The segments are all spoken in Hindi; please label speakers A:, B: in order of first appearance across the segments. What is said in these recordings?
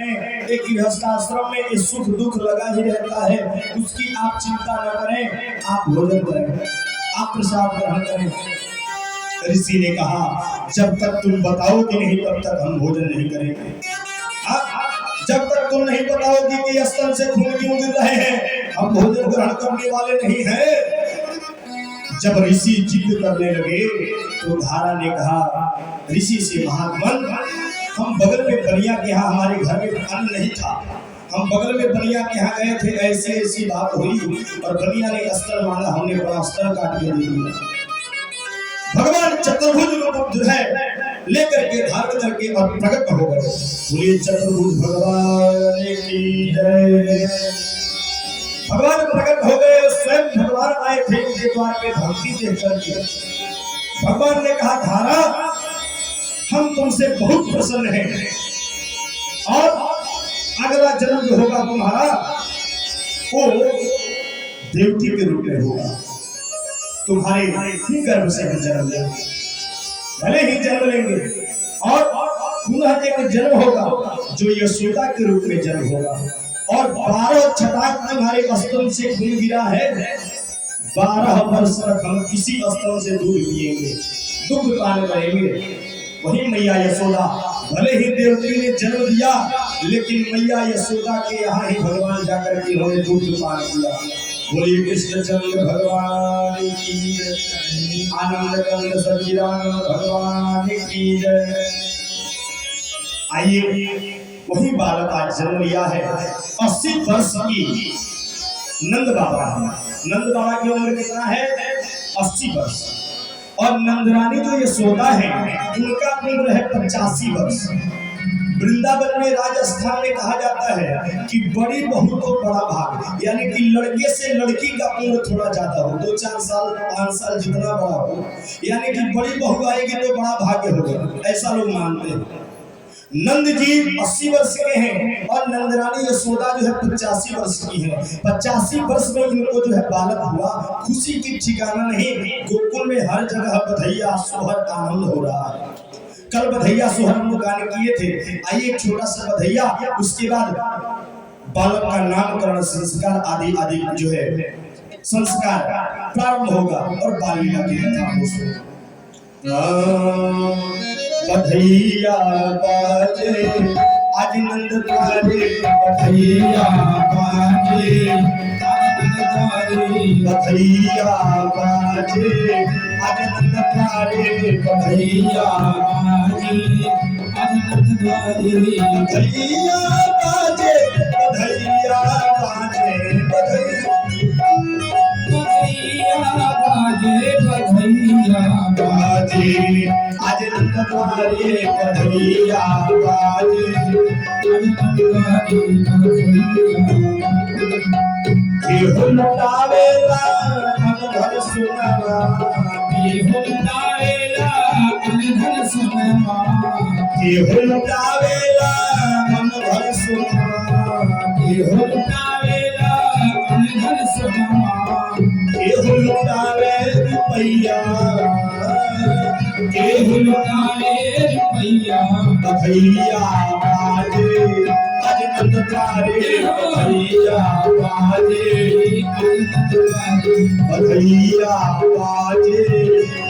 A: करें। एक गृहस्थाश्रम में ये सुख दुख लगा ही रहता है, उसकी आप चिंता न करें, आप भोजन करें, आप प्रसाद ग्रहण करें। ऋषि ने कहा जब तक तुम बताओगे नहीं तब तक हम भोजन नहीं करेंगे। जब तक तुम नहीं बताओगे कि स्तन से खून क्यों गिर रहे हैं, हम भोजन ग्रहण करने वाले नहीं हैं। जब ऋषि जिद करने लगे तो धारा ने कहा ऋषि से, महात्मन हम बगल में बनिया के यहाँ, हमारे घर में अन्न नहीं था, हम बगल में बनिया के यहाँ गए थे, ऐसी ऐसी बात हुई और बनिया ने अस्त्र मांगा, हमने बड़ा अस्त्र काट के दे दिया। भगवान चतुर्भुज रूप जो है लेकर के धारण करके और प्रकट हो गए। बोलिए चतुर्भुज भगवान की जय। भगवान प्रकट हो गए, स्वयं भगवान आए थे उनके द्वार पे भक्ति देख करके। भगवान ने कहा धारा हम तुमसे बहुत प्रसन्न हैं और अगला जन्म जो होगा तुम्हारा वो देवकी के रूप में होगा, तुम्हारे ही गर्भ से हम जन्म लेंगे, भले ही जन्म लेंगे और पुनः एक जन्म होगा जो यशोदा के रूप में जन्म होगा और 12 छटाक तुम्हारे स्तन से खून गिरा है, 12 वर्ष तक हम किसी स्तन से दूध पिएंगे, दुग्ध पान करेंगे। वही मैया यशोदा, भले ही देवकी ने जन्म दिया लेकिन मैया यशोदा के यहाँ ही भगवान जाकर के उन्होंने दूध पान किया। बोलिए कृष्णचंद्र भगवान की जय, आनंद कंद सच्चिदानंद भगवान की जय। आइए वही बालक आज जन्म लिया है, 80 वर्ष की नंद बाबा। नंद बाबा की उम्र कितना है? 80 वर्ष। और नंदरानी जो यशोदा है उनका उम्र है 85 वर्ष। वृंदावन में राजस्थान में कहा जाता है कि बड़ी बहू तो बड़ा भाग, यानी कि लड़के से लड़की का उम्र थोड़ा ज्यादा हो, 2-4 साल 5 साल जितना बड़ा हो, यानी कि बड़ी बहू आएगी तो बड़ा भाग्य होगा, ऐसा लोग मानते हैं। नंद जी 80 वर्ष के हैं और नंदरानी यशोदा जो है 85 वर्ष की है। 85 वर्ष में इनको जो है बालक हुआ, खुशी की ठिकाना नहीं। गोकुल में हर जगह बधैया सोहर आनंद हो रहा है। कल बधैया सोहर हम लोग गाने किए थे, आइए एक छोटा सा बधैया, उसके बाद बालक का नामकरण संस्कार आदि आदि जो है संस्कार प्रारंभ होगा और बाल लीला की कथा हो। बधैया बाजे आज नंद तारे, बधैया बाजे बधैया बाजे आज नंद तारे, बधैया बाजे आज नंद तारे, बधैया बाजे बधैया बाजे बधैया बाजे आज नंद तारे, बधैया बाजे केहू लुटावेला मन धन सुनमा, केहू लुटावेला मन धन सुनमा, केहू लुटावेला मन धन सुनमा, केहू लुटावेला मन धन सुनमा, केहू लुटावे रुपैया, केहू लुटावे रुपैया, बधैया बाजे आज नंद तारे, बधैया बाजे बधैया बाजे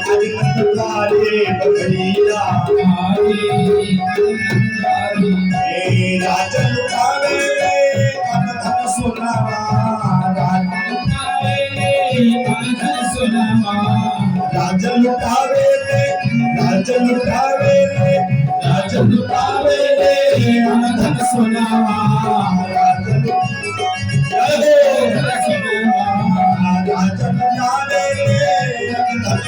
A: आज नंद तारे, बधैया बाजे राजन लुटावे मन धन सोनावा, राजन लुटावे राजन लुटावे राजन लुटावे मन धन सोनावा, राजन लुटावे राजन लुटावे मन धन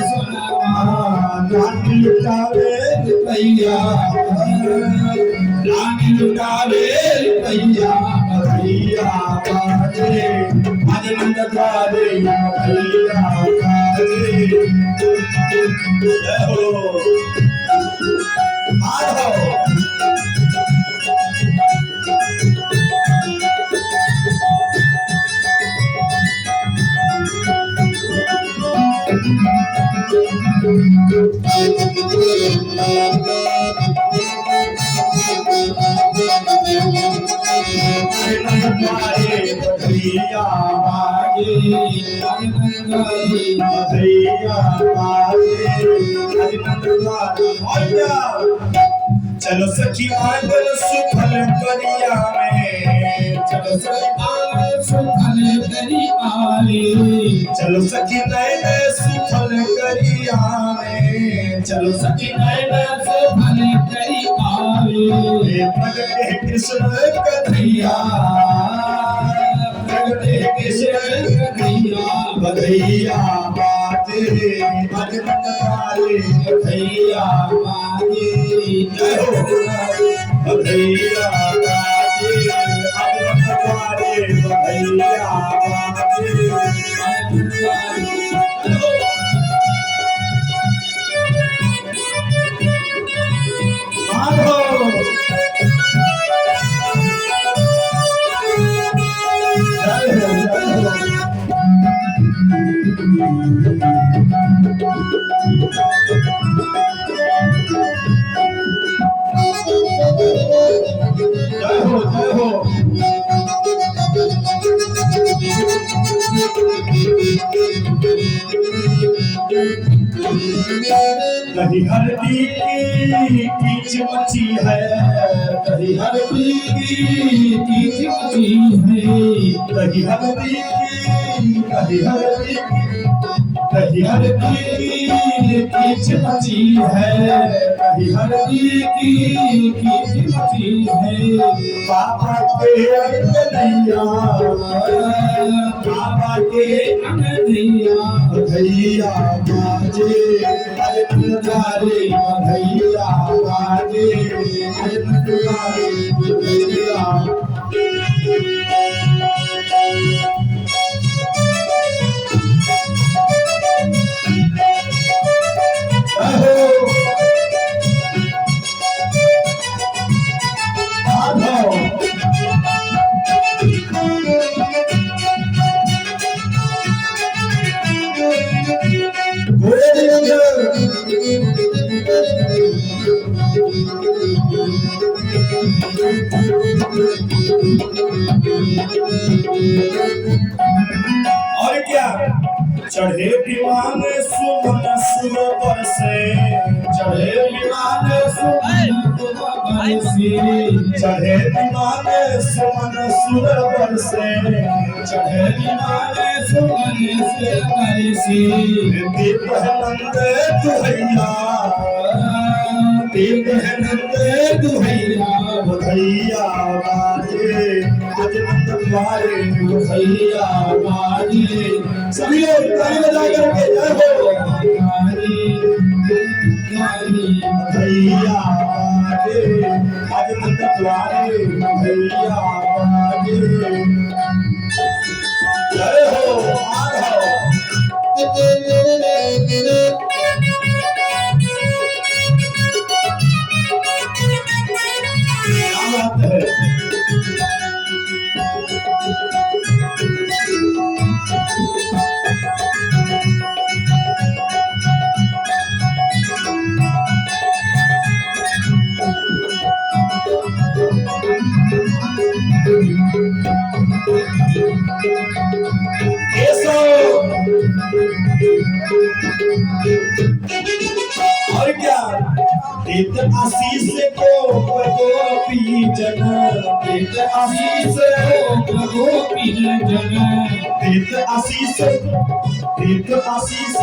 A: सोनावा, रानी लुटावे रुपैया, रानी लुटावे रुपैया, बधैया बाजे आज नंद तारे, बधैया बाजे जय हो माधव। बधैया बाजे अजनंदवारे। चलो सखी आंगन सुफल करिया में, चलो सखी आंगन सुफल करिया में, चलो सखी नैन सुफल करिया में, चलो सखी नैन सुफल करिया में। प्रगटे कृष्ण कन्हैया, प्रगटे कृष्ण कन्हैया बधैया बाजे अजनंदवारे बधैया बाजे। बधैया बाजे अजनंदवारे बधैया बाजे। कहीं हल्दी की कीच मची है, कहीं हल्दी की कीच मची है, कहीं हल्दी की, कहीं हल्दी की, कहीं हल्दी की कीच मची है, कहीं हल्दी की कीच मची है। बाबा के अंगनैया, बाबा के अंगनैया बधैया बाजे अजनंदवारे बधैया बाजे अजनंदवारे बधैया। और क्या चढ़े विमान सुमन सुर बरसे, चढ़े विमान सुमन बरसे, चढ़े विमान सुमन सुर बरसे, चढ़े विमान सुमन सुर बरसे। दीप नंद दुहैया, दीप नंद दुहैया बधैया बाजे अजनंदवारे बधैया बाजे। सभी लोग ताली बजा करके जय हो बधैया बाजे अजनंदवारे बधैया बाजे। जय हो माधव। और क्या इत आशीष को गोपी जन, इत आशीष को गोपी जन, इत आशीष, इत आशीष,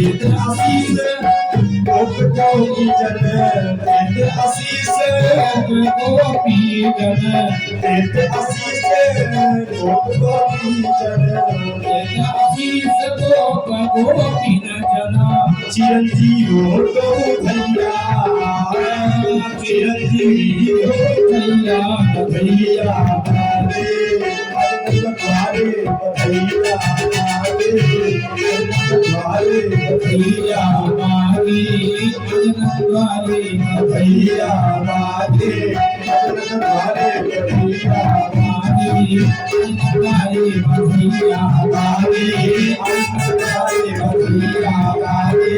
A: इत आशीष गोपी जन, इत आशीष गोपी जन, इत आशीष गोपी जन, इत आशीष गोपी जन। चिरंजीव हो तो भैया, चिरंजीव हो भैया बधैया बाजे अजनंदवारे बधैया बाजे अजनंदवारे बधैया बाजे अजनंदवारे बधैया बाजे अजनंदवारे बधैया बाजे अजनंदवारे बधैया बाजे अजनंदवारे बधैया बाजे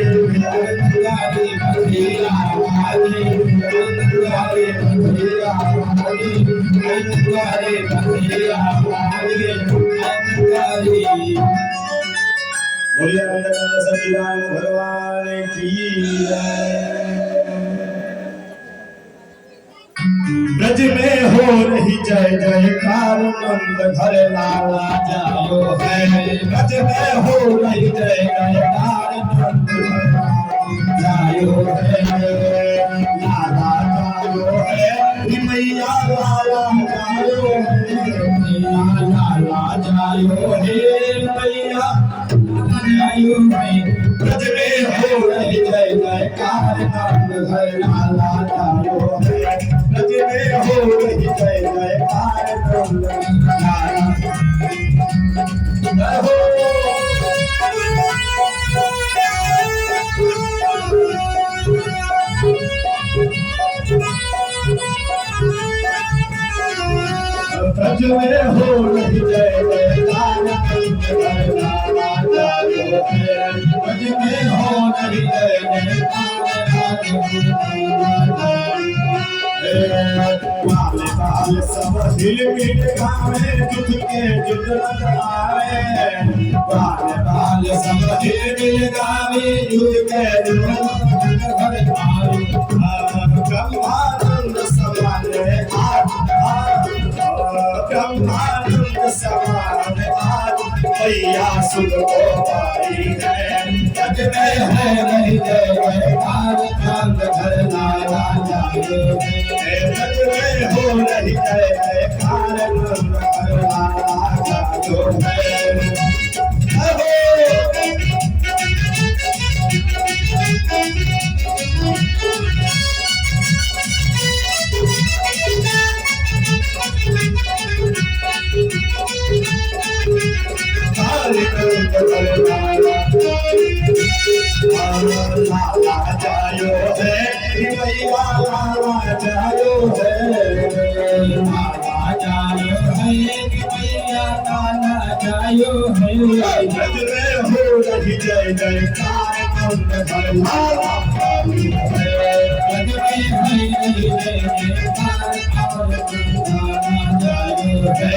A: अजनंदवारे बधैया बाजे अजनंदवारे बधैया बाजे अजनंदवारे बधैया बाजे अजनंदवारे। बोलिए नंदनंदन सच्चिदानंद भगवान की जय। ब्रज में हो रही जय जयकार नंद घर लाला जायो है। ब्रज में हो रही जय जयकार नंद घर लाला जायो है। लाला जायो है मैया लाला जायो है। लाला जायो है मैया जायो है। ब्रज में हो रही जय जयकार नंद घर लाला जायो है। ब्रज में हो रही जय जयकार नंद लाला जय हो। ब्रज में हो रही जय जयकार नंद घर लाला जायो है। ब्रज में हो रही जय जयकार बाले बाले सब हिल मिल गावे जुट के जुट लगावे। बाले बाले सब हिल मिल गावे जुट के जुट लगावे। ब्रह्मानंद समाने आज ब्रह्मानंद समाने आज मैया सुख को पाई है। ब्रज में है नहीं जय जयकार नंद घर लाला जायो है। ब्रज में हो रही जय जयकार नंद घर लाला जायो है। लाला जायो है मैया लाला जायो है। लाला जायो है मैया लाला जायो है। ब्रज में हो रही जय जयकार नंद घर लाला जायो है। ब्रज में हो रही जय जयकार लाला जायो है।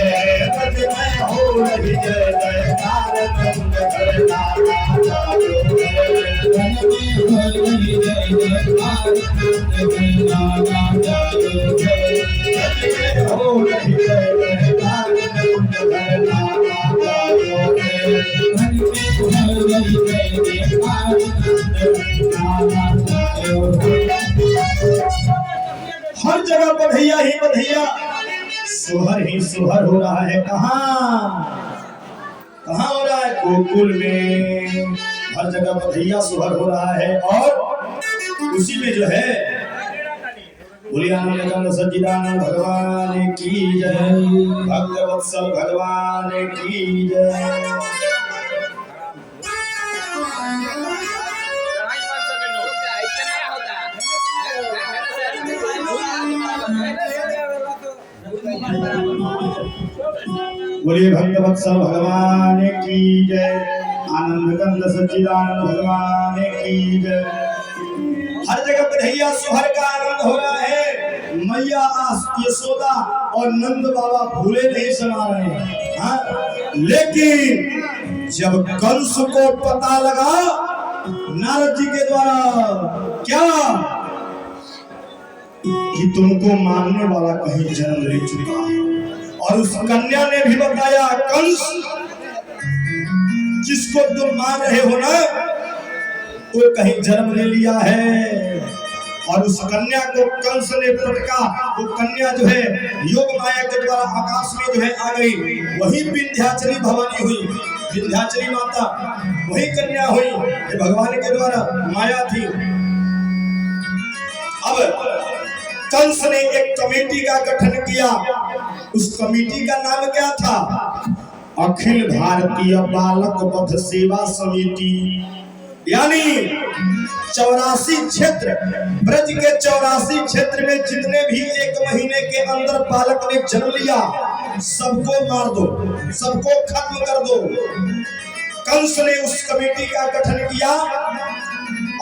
A: ब्रज में हो रही जय जयकार नंद घर लाला जायो है। ब्रज में हो रही जय जयकार नंद घर लाला जायो है। ब्रज में हो रही जय जयकार नंद घर लाला जायो है। ब्रज में हो रही जय जयकार नंद लाला जायो है। हर जगह बधैया ही बधैया, सोहर ही सोहर हो रहा है। कहाँ कहाँ हो रहा है? गोकुल में हर जगह बधैया सोहर हो रहा है। और उसी में जो है बोलिए नंदनंदन सच्चिदानंद भगवान की जय। भक्तवत्सल भगवान की जय। बोलिए भक्तवत्सल भगवान की जय। आनंद कंद सच्चिदानंद भगवान की जय। हर जगह बधैया सोहर का आनंद हो रहा है। मैया यशोदा और नंद बाबा भूले नहीं सुना रहे हैं। हाँ? लेकिन जब कंस को पता लगा नारद जी के द्वारा क्या कि तुमको मारने वाला कहीं जन्म ले चुका है, और उस कन्या ने भी बताया कंस जिसको तुम मान रहे हो ना वो कहीं जन्म ले लिया है। और उस कन्या को कंस ने पटका। वो कन्या जो है योग माया के द्वारा आकाश में जो है आ गई। वही विंध्याचली भवानी हुई, विंध्याचली माता वही कन्या हुई, भगवान के द्वारा माया थी। अब कंस ने एक कमेटी का गठन किया। उस कमेटी का नाम क्या था? अखिल भारतीय बालक वध सेवा समिति। यानी 84 क्षेत्र, ब्रज के 84 क्षेत्र में जितने भी 1 महीने के अंदर बालक ने जन्म लिया सबको मार दो, सबको खत्म कर दो। कंस ने उस कमेटी का गठन किया,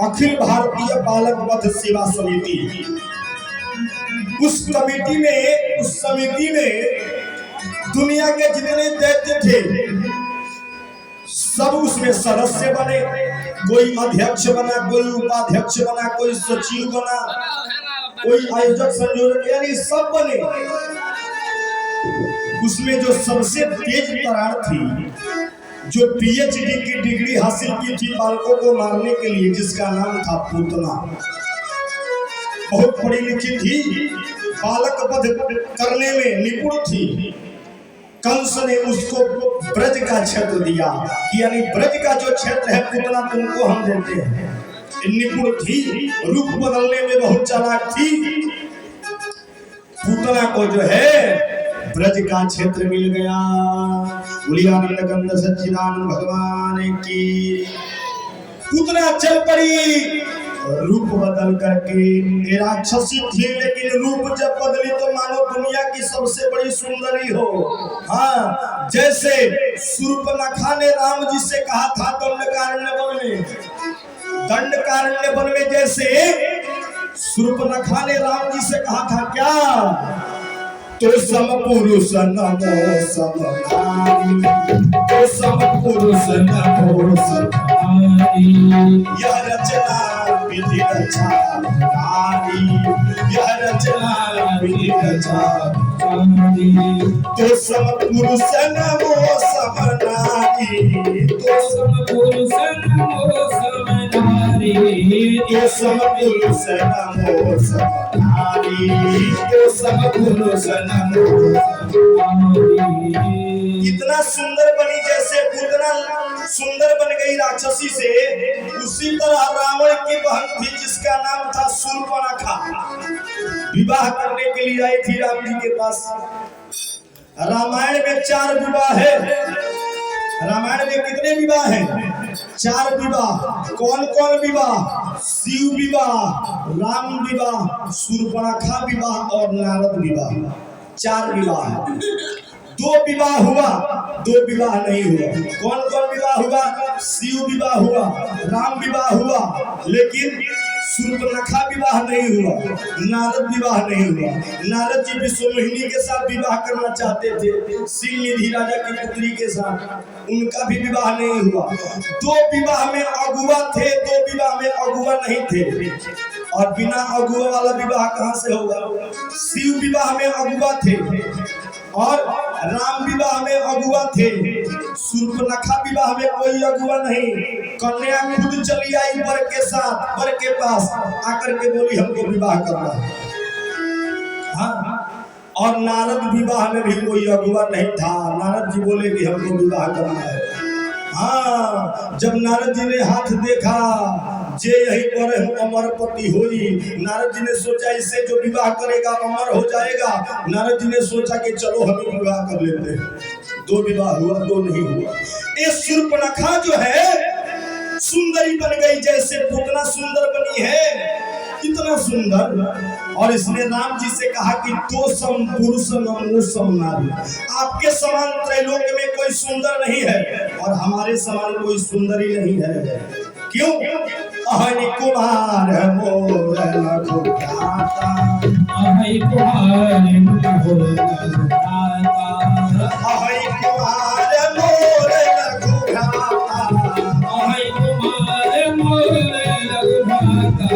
A: अखिल भारतीय बालक वध सेवा समिति। उस कमेटी में, उस समिति में दुनिया के जितने दैत्य थे सब उसमें सदस्य बने, कोई अध्यक्ष बना, कोई उपाध्यक्ष बना, कोई सचिव बना, कोई आयोजक संयोजक, यानी सब बने। उसमें जो सबसे तेज तरार थी, जो पीएचडी की डिग्री हासिल की थी बालकों को मारने के लिए, जिसका नाम था पूतना, बहुत पढ़ी लिखी थी, बालक वध करने में निपुण थी। कंस ने उसको ब्रज का क्षेत्र दिया कि यानी ब्रज का जो क्षेत्र है पूतना तुमको हम देते हैं। निपुण थी, रूप बदलने में बहुत चालाक थी। पूतना को जो है ब्रज का क्षेत्र मिल गया। बोलियानंद कंद सच्चिदानंद भगवान की। पूतना चल पड़ी रूप बदल करके। राक्षसी थी, लेकिन रूप जब बदली तो मानो दुनिया की सबसे बड़ी सुंदरी हो। हाँ, जैसे शूर्पणखा ने राम जी से कहा था दंडकारण्य वन में, जैसे शूर्पणखा ने राम जी से कहा था क्या, तो सम पुरुष नमो समकारि, तो सम पुरुष नमो समकारि, यह रचना विधि रचारी, यह रचना विधि रचारी, तो सम पुरुष नमो समनारी, तो सम पुरुष नमो समनारी, तो सम पुरुष नमो समनारी, तो सम पुरुष नमो। इतना सुंदर बनी जैसे पूतना सुंदर बन गई राक्षसी से, उसी तरह रावण की बहन थी जिसका नाम था शूर्पणखा, विवाह करने के लिए आई थी राम जी के पास। रामायण में 4 विवाह है। रामायण में कितने विवाह हैं? 4 विवाह। कौन कौन विवाह? शिव विवाह, राम विवाह, शूर्पणखा विवाह और नारद विवाह। 4 विवाह। 2 विवाह हुआ, 2 विवाह नहीं हुआ। कौन कौन विवाह हुआ? शिव विवाह हुआ, राम विवाह हुआ, लेकिन शूर्पणखा विवाह नहीं हुआ, नारद विवाह नहीं हुआ। नारद जी विश्वमोहिनी के साथ विवाह करना चाहते थे, सिलनिधि राजा की पुत्री के साथ, उनका भी विवाह नहीं हुआ। 2 विवाह में अगुआ थे, 2 विवाह में अगुआ नहीं थे। और बिना अगुआ वाला विवाह कहाँ से होगा? शिव विवाह में अगुआ थे और राम विवाह में अगुआ थे। शूर्पणखा विवाह में कोई अगुआ नहीं। कन्या खुद चली आई वर के साथ, वर के पास आकर के बोली हमको विवाह करना है। हाँ, और नारद विवाह में भी कोई अगुआ नहीं था। नारद जी बोले कि हमको विवाह करना है। हाँ, जब नारद जी ने हाथ देखा, जे यही पर अमरपति होई, नारद जी ने सोचा इससे जो विवाह करेगा अमर हो जाएगा। नारद जी ने सोचा कि चलो हम विवाह कर लेते हैं। 2 विवाह हुआ, 2 नहीं हुआ। ये शूर्पणखा जो है सुंदरी बन गई, जैसे पूतना सुंदर बनी है, इतना सुंदर। और इसने राम जी से कहा कि तो सम पुरुष नमो समनारी, आपके समान त्रैलोक में कोई सुंदर नहीं है और हमारे समान कोई सुंदरी नहीं है। क्यों? अहनि कुमार मोर लघुभ्राता, अहनि कुमार मोर लघुभ्राता, अहनि कुमार मोर लघुभ्राता, अहनि कुमार मोर लघुभ्राता,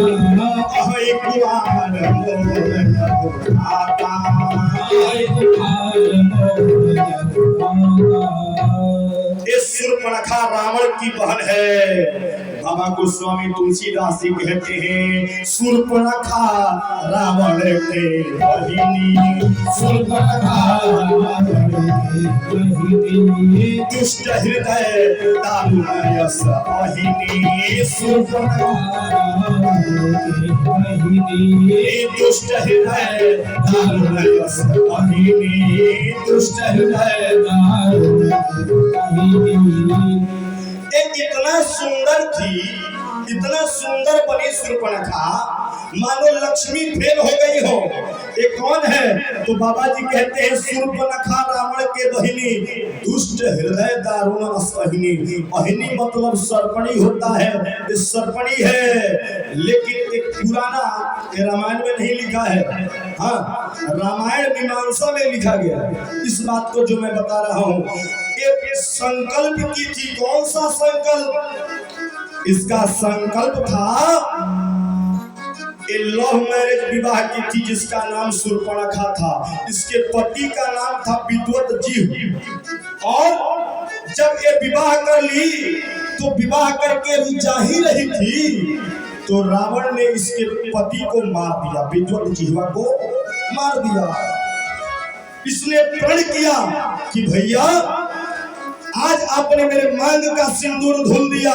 A: अहनि कुमार मोर लघुभ्राता, अहनि कुमार मोर लघुभ्राता। इस शूर्पणखा रावण की बहन है। बाबा गोस्वामी तुलसीदास जी कहते हैं, शूर्पणखा रावण के बहिनी, शूर्पणखा रावण के बहिनी, दुष्ट हृदय दारुणयस अहिनी, शूर्पणखा रावण के बहिनी, दुष्ट हृदय दारुणयस अहिनी, दुष्ट हृदय दारुणयस अहिनी। एक इतना सुंदर थी, इतना सुंदर बनी शूर्पणखा, मानो लक्ष्मी फेल हो गई हो। ये कौन है? तो बाबा जी कहते हैं शूर्पणखा रावण के बहिनी, दुष्ट हृदय दारुण असहिनी। अहिनी मतलब सर्पणी होता है, ये सर्पणी है। लेकिन एक पुराना ये रामायण में नहीं लिखा है। हाँ, रामायण मीमांसा में लिखा गया है। इस बात को जो मैं बता रहा हूँ, एक संकल्प की थी। कौन सा संकल्प? इसका संकल्प था लव मैरिज, विवाह की थी, जिसका नाम शूर्पणखा था। इसके पति का नाम था विद्वतजीव। और जब ये विवाह कर ली तो विवाह करके भी जा ही रही थी तो रावण ने इसके पति को मार दिया, विद्वतजीवा को मार दिया। इसने प्रण किया कि भैया आज आपने मेरे मांग का सिंदूर धुल दिया,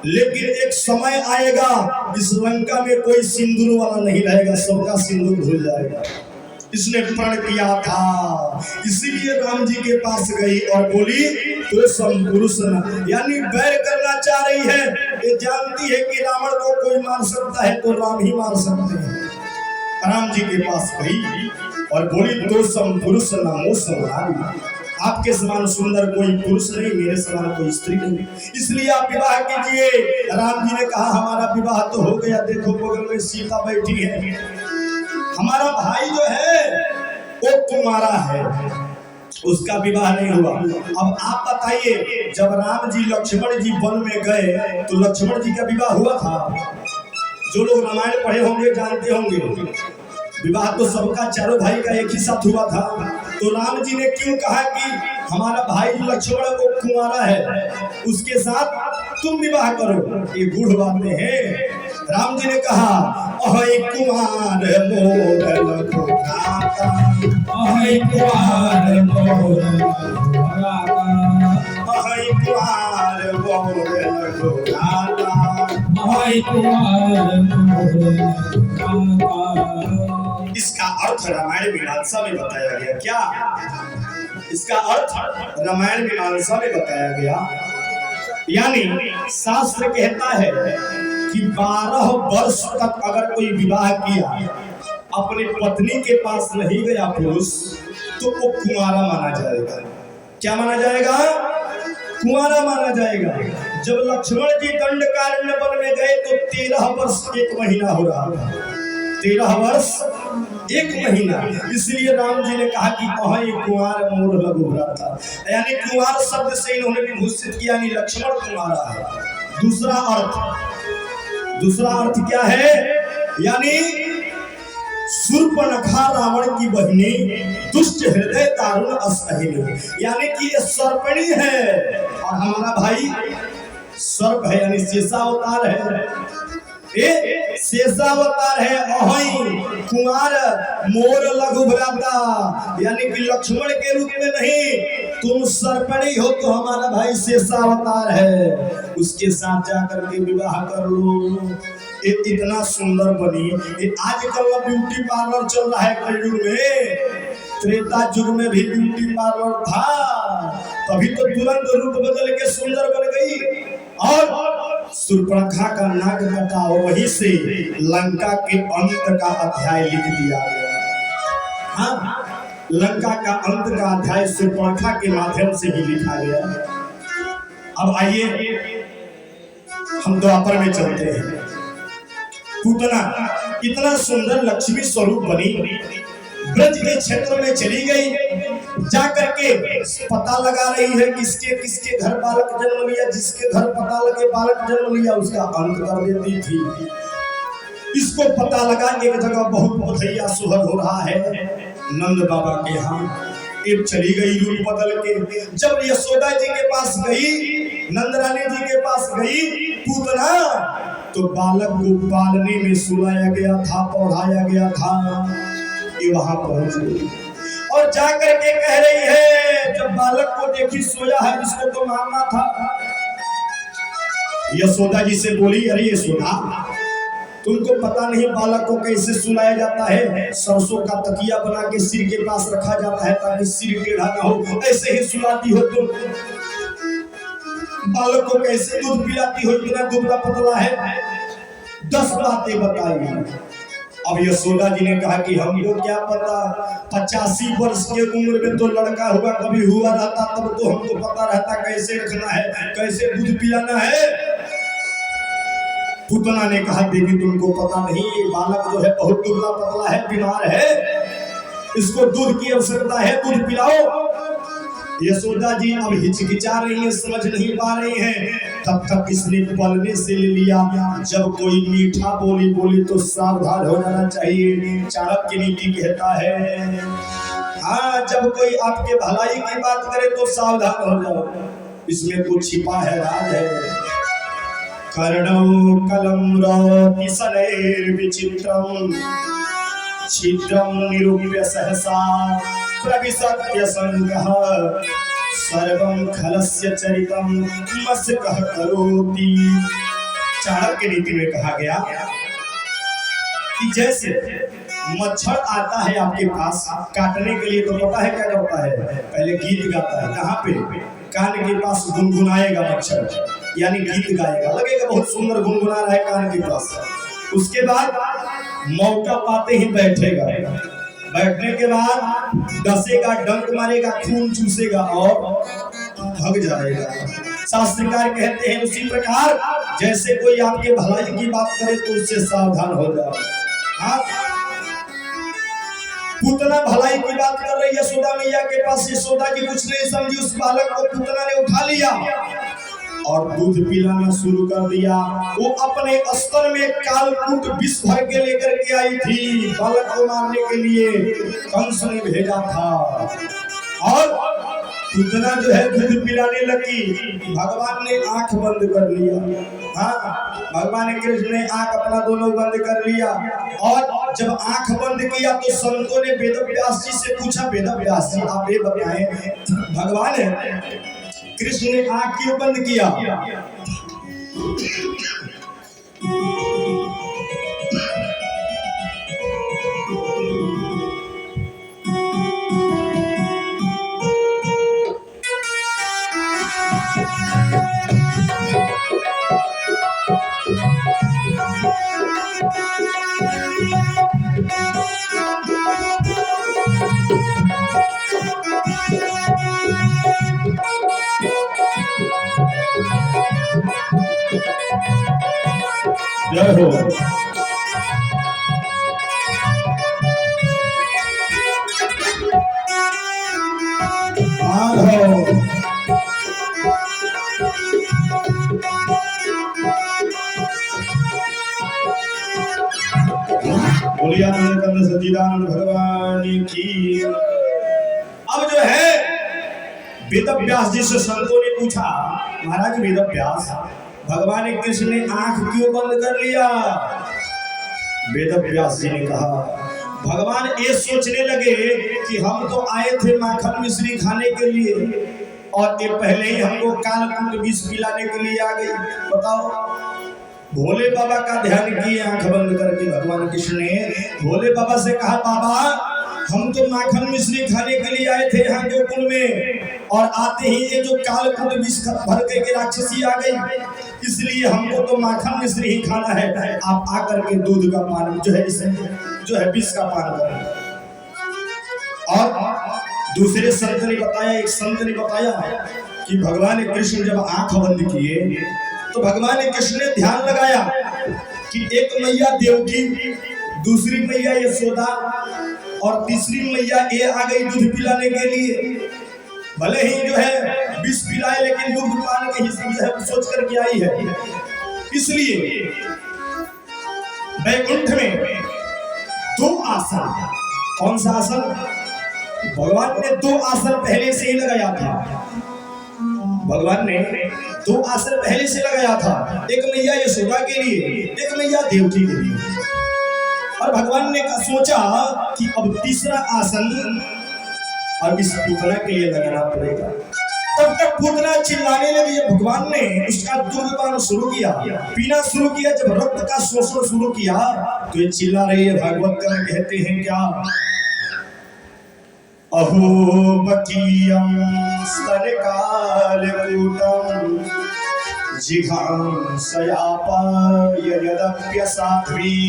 A: लेकिन एक समय आएगा इस लंका में कोई सिंदूर वाला नहीं रहेगा, सबका सिंदूर धुल जाएगा। इसने प्रण किया था, इसीलिए राम जी के पास गई और बोली तो समपुरुष न, यानी बैर करना चाह रही है। ये जानती है कि रावण को कोई मार सकता है तो राम ही मार सकते हैं। राम जी के पास गई और बोली तो समपुरुष नामो समारी, आपके समान सुंदर कोई पुरुष नहीं, मेरे समान कोई स्त्री नहीं, इसलिए आप विवाह कीजिए। राम जी ने कहा हमारा विवाह तो हो गया, देखो बगल में सीता बैठी है, हमारा भाई जो है वो कुमारा है, उसका विवाह नहीं हुआ। अब आप बताइए, जब राम जी लक्ष्मण जी वन में गए तो लक्ष्मण जी का विवाह हुआ था? जो लोग रामायण पढ़े होंगे जानते होंगे, विवाह तो सबका चारों भाई का एक ही साथ हुआ था। तो राम जी ने क्यों कहा कि हमारा भाई लक्ष्मण वो कुमारा है, उसके साथ तुम विवाह करो? ये गूढ़ बातें हैं। राम जी ने कहा अहै कुमार मोर लघुभ्राता, अहै कुमार मोर लघुभ्राता, अहै कुमार मोर लघुभ्राता, अहै कुमार मोर लघुभ्राता। इसका अर्थ रामायण मीमांसा में बताया गया। क्या इसका अर्थ रामायण मीमांसा में बताया गया? यानी शास्त्र कहता है कि 12 वर्ष तक अगर कोई विवाह किया, अपनी पत्नी के पास नहीं गया पुरुष, तो वो कुंवारा माना जाएगा। क्या माना जाएगा? कुंवारा माना जाएगा। जब लक्ष्मण जी दंडकारण्य वन में गए तो 13 वर्ष 1 महीना हो रहा था, 13 वर्ष 1 महीना। इसलिए राम जी ने कहा कि अहै कुंवार मोर लघुभ्राता, यानी कुंवार शब्द से इन्होंने विभूषित किया, यानी लक्ष्मण कुंवारा है। दूसरा अर्थ क्या है? यानी शूर्पणखा रावण की बहिनी, दुष्ट हृदय दारुण असहिनी, यानी कि ये सर्पणी है और हमारा भाई सर्प है, यानी शेषावतार है। ये शेषावतार है। अहै कुमार मोर लघुभ्राता, यानी कि लक्ष्मण के रूप में नहीं, तुम सर्पणी हो तो हमारा भाई शेषावतार है, उसके साथ जाकर के विवाह कर लो। ये इतना सुंदर बनी। ये आजकल ब्यूटी पार्लर चल रहा है कलयुग में, त्रेता युग में भी ब्यूटी पार्लर था, तभी तो तुरंत रूप बदल के सुंदर बन गई। और शूर्पणखा का नाक कटा, वहीं से लंका के अंत का अध्याय लिख दिया गया। हाँ, लंका का अंत का अध्याय शूर्पणखा के माध्यम से ही लिखा गया। अब आइए हम द्वापर में चलते हैं। पूतना इतना सुंदर लक्ष्मी स्वरूप बनी, ब्रज के क्षेत्र में चली गई, जाकर के पता लगा रही है किसके किसके घर बालक जन्म लिया, जिसके घर पता लगे बालक जन्म लिया उसका अंत कर देती थी। इसको पता लगा एक जगह बहुत बधैया सुहर हो रहा है नंद बाबा के यहाँ। एक चली गई रूप बदल के। जब यशोदा जी के पास गई, नंद रानी जी के पास गई पूतना, तो बालक को पालने में सुलाया गया था, पढ़ाया गया था। ये वहां पहुंच गई और जाकर के कह रही है, जब बालक को देखी सोया है, इसको तो मारना था। यशोदा जी से बोली, अरे यशोदा, तुमको पता नहीं बालक को कैसे सुलाया जाता है? सरसों का तकिया बना के सिर के पास रखा जाता है ताकि सिर टेढ़ा ना हो, ऐसे ही सुलाती हो तुम। बालक को कैसे दूध पिलाती हो? इतना दुबला पतला है। 10 बातें बताई। अब यशोदा जी ने कहा कि हमको क्या पता, 85 वर्ष की उम्र में तो लड़का हुआ, कभी हुआ रहता तब तो हमको पता रहता कैसे रखना है, कैसे दूध पिलाना है। पुतना ने कहा देवी तुमको पता नहीं ये बालक जो है बहुत दुबला पतला है, बीमार है, इसको दूध की आवश्यकता है, दूध पिलाओ। यशोदा जी अब हिचकिचा रही है, समझ नहीं पा रही हैं। तब तक इसने पलने से ले लिया, जब कोई मीठा बोली बोली तो सावधान हो जाना चाहिए। चाणक्य नीति कहता है हाँ, जब कोई आपके भलाई की बात करे तो सावधान हो जाओ, इसमें कुछ छिपा है, राज है। कर्णौ कलम्रो शनैर्विचित्रम् छिद्रं निरूप्य सहसा प्रविशत्य संगः सर्वं खलस्य चरितं मस्कः करोति। चाणक्य नीति में कहा गया कि जैसे मच्छर आता है आपके पास काटने के लिए, तो पता है क्या करता है, पहले गीत गाता है। कहाँ पे? कान के पास गुनगुनाएगा मच्छर, यानी गीत गाएगा, लगेगा बहुत सुंदर गुनगुना रहा है कान के पास। उसके बाद मौका पाते ही बैठेगा, बैठने के बाद डसेगा, डंक मारेगा, खून चूसेगा और भाग जाएगा। शास्त्रकार कहते हैं उसी प्रकार जैसे कोई आपके भलाई की बात करे तो उससे सावधान हो जाओ। हाँ, पुतना भलाई की बात कर रही है यशोदा मैया के पास, यशोदा जी कुछ नहीं समझी, उस बालक को पुतना ने उठा लिया और दूध पिलाना शुरू कर दिया। वो अपने अस्तर में कालकूट विष भर के लेकर के आई थी, बालक को मारने के लिए कंस ने भेजा था। और पुतना जो है दूध पिलाने लगी, भगवान ने आंख बंद कर लिया। हाँ, भगवान कृष्ण ने आंख अपना दोनों बंद कर लिया। और जब आंख बंद किया तो संतों ने वेद व्यास जी से पूछा, वेद व्यास जी आप ये बताएं, भगवान कृष्ण ने आंख क्यों बंद किया? जय हो। बोलिया सच्चिदानंद भगवान की। अब जो है वेद व्यास जी से संतों ने पूछा, महाराज वेद व्यास, भगवान कृष्ण ने आंख क्यों बंद कर लिया? वेद व्यास जी ने कहा, भगवान ये सोचने लगे कि हम तो आए थे माखन मिश्री खाने के लिए और ये पहले ही हमको कालकूट विष पिलाने के लिए आ गई। बताओ, भोले बाबा का ध्यान किए आंख बंद करके भगवान कृष्ण ने भोले बाबा से कहा, बाबा हम तो माखन मिश्री खाने के लिए आए थे यहाँ गोकुल में, और आते ही ये जो कालकूट विष भर के राक्षसी आ गई, इसलिए हमको तो माखन मिश्री ही खाना है। आप आकर के दूध का पान जो है इसे जो है विष का पान करें। और दूसरे संत ने बताया, एक संत ने बताया कि भगवान कृष्ण जब आंख बंद किए तो भगवान कृष्ण ने ध्यान लगाया कि एक मैया देवकी, दूसरी मैया यशोदा और तीसरी मैया ये आ गई दूध पिलाने के लिए। भले ही जो है विष पिलाए लेकिन दूध पान के ही सोच करके आई है। इसलिए वैकुंठ में दो आसन, कौन सा आसन? भगवान ने दो आसन पहले से ही लगाया था। भगवान ने दो आसन पहले से लगाया था, एक मैया यशोदा के लिए, एक मैया देवकी के लिए। और भगवान ने सोचा कि अब तीसरा आसन अब इस पुतना के लिए लगाना पड़ेगा। तब तक पुतना चिल्लाने लगी। जब भगवान ने उसका दूध पान शुरू किया, पीना शुरू किया, जब रक्त का शोषण शुरू किया तो ये चिल्ला रही है। भागवत में कहते हैं क्या, अहो बकीयम स्तनकालकूटम जिघांसयापाय यदप्यसाध्वी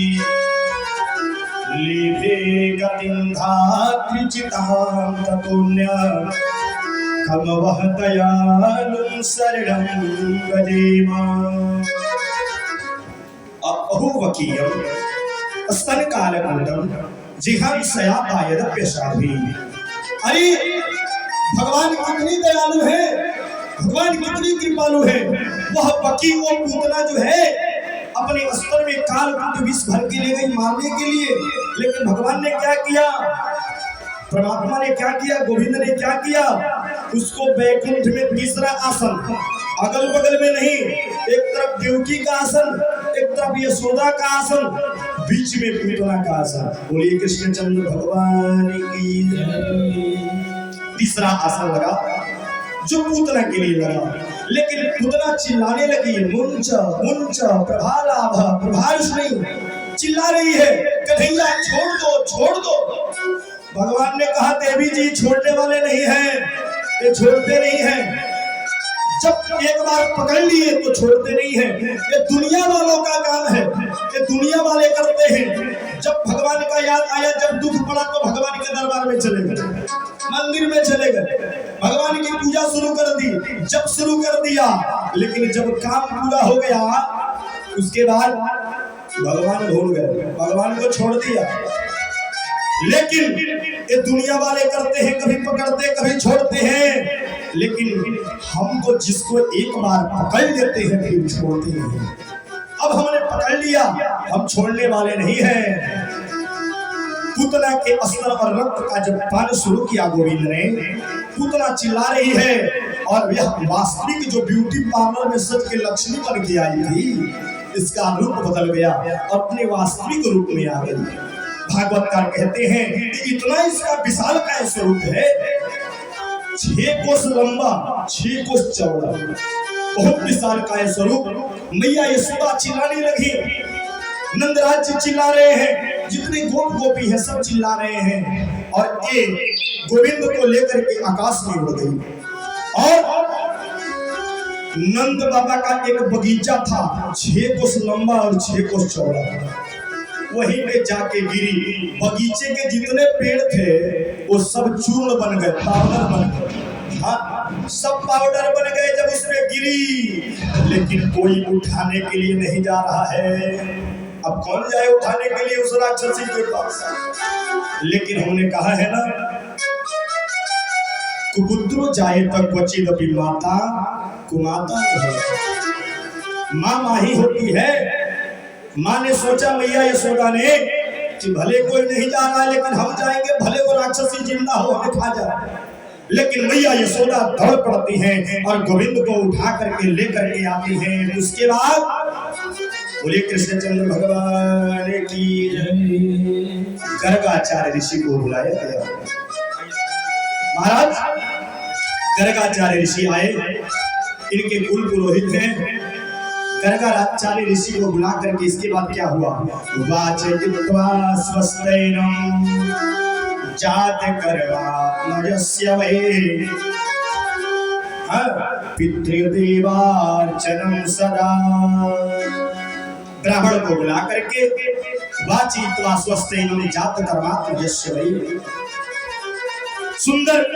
A: लेभे गतिं धात्रिचितां ततुन्य कमवह दयालुं शरणं गजेम। अहुवकीयम स्तन कालकूटम जिघां सयापायदप्यशाभी। अरे भगवान कितनी दयालु है, भगवान कितनी कृपालु है। वह बकी वो पूतना जो है अपने स्तन में कालकूट विष भर के ले गई मारने के लिए, लेकिन भगवान ने क्या किया, परमात्मा ने क्या किया, गोविंद ने क्या किया, उसको बैकुंठ में तीसरा आसन, अगल बगल में नहीं, एक तरफ देवकी का आसन, एक तरफ यशोदा का आसन, बीच में पूतना का आसन। बोलिए कृष्णचंद्र भगवान की जय। तीसरा आसन लगा जो पूतना के लिए लगा, लेकिन पूतना चिल्लाने लगी, मुंच मुंच प्रभालाभ, प्रभारुष नहीं, चिल्ला रही है, कन्हैया छोड़ दो छोड़ दो। भगवान ने कहा देवी जी छोड़ने वाले नहीं हैं, ये छोड़ते नहीं हैं, जब एक बार पकड़ लिए तो छोड़ते नहीं हैं, ये दुनिया वालों का काम है, ये दुनिया वाले करते हैं। जब भगवान का याद आया, जब दुख पड़ा तो भगवान के दरबार में चले गए, मंदिर में चले गए, भगवान की पूजा शुरू कर दी, जब शुरू कर दिया, लेकिन जब काम पूरा हो गया उसके बाद भगवान भूल गए, भगवान को छोड़ दिया। लेकिन ये दुनिया वाले करते हैं, कभी पकड़ते कभी छोड़ते हैं, लेकिन हमको जिसको एक बार पकड़ लेते हैं फिर छोड़ते नहीं। अब हमने पकड़ लिया, हम छोड़ने वाले नहीं हैं। पूतना के अस्त्र और रक्त का जब पान शुरू किया गोविंद ने, पूतना चिल्ला रही है, और यह वास्तविक जो ब्यूटी पार्लर में सज के लक्ष्मी बन के आई थी, इसका रूप बदल गया, अपने वास्तविक रूप में आ गई। भागवतकार कहते हैं कि इतना इसका विशाल का स्वरूप है, 6 कोस लंबा 6 कोस चौड़ा, बहुत विशाल का स्वरूप। मैया यशोदा चिल्लाने लगी, नंदराज चिल्ला रहे हैं, जितने गोप गोपी हैं सब चिल्ला रहे हैं, और ये गोविंद को लेकर के आकाश में उड़ गई। और नंद बाबा का एक बगीचा था, 6 कोस लंबा और 6 कोस चौड़ा, वहीं पे जाके गिरी। बगीचे के जितने पेड़ थे वो सब चूर्ण बन गए, पाउडर बन गए, हाँ सब पाउडर बन गए जब उसमें गिरी, लेकिन कोई उठाने के लिए नहीं जा रहा है। अब कौन जाए उठाने के लिए उस राक्षसी के पास? लेकिन हमने कहा है ना, कुपुत्रो जाए तक क्वचिदपि माता कुमाता, माँ माही होती है। माँ ने सोचा मैया यशोदा ने कि भले कोई नहीं जा रहा है, लेकिन हम जाएंगे, भले वो राक्षसी जिंदा हो हमें खा जाए। लेकिन मैया यशोदा दौड़ पड़ती हैं और गोविंद को उठा करके लेकर के आती हैं। उसके बाद बोलिए कृष्णचंद्र भगवान की जय। गर्गाचार्य ऋषि को बुलाया गया। महाराज गर्गाचार्य ऋषि आए, इनके कुल पुरोहित हैं। गर्गाचार्य ऋषि को बुला करके इसके बाद क्या हुआ, जात कर्मात्मजस्य वै पितृदेवार्चनं सदा। ब्राह्मण को बुला करके वाचित्वा स्वस्तेन जात कर्मात्मजस्य वै, सुंदर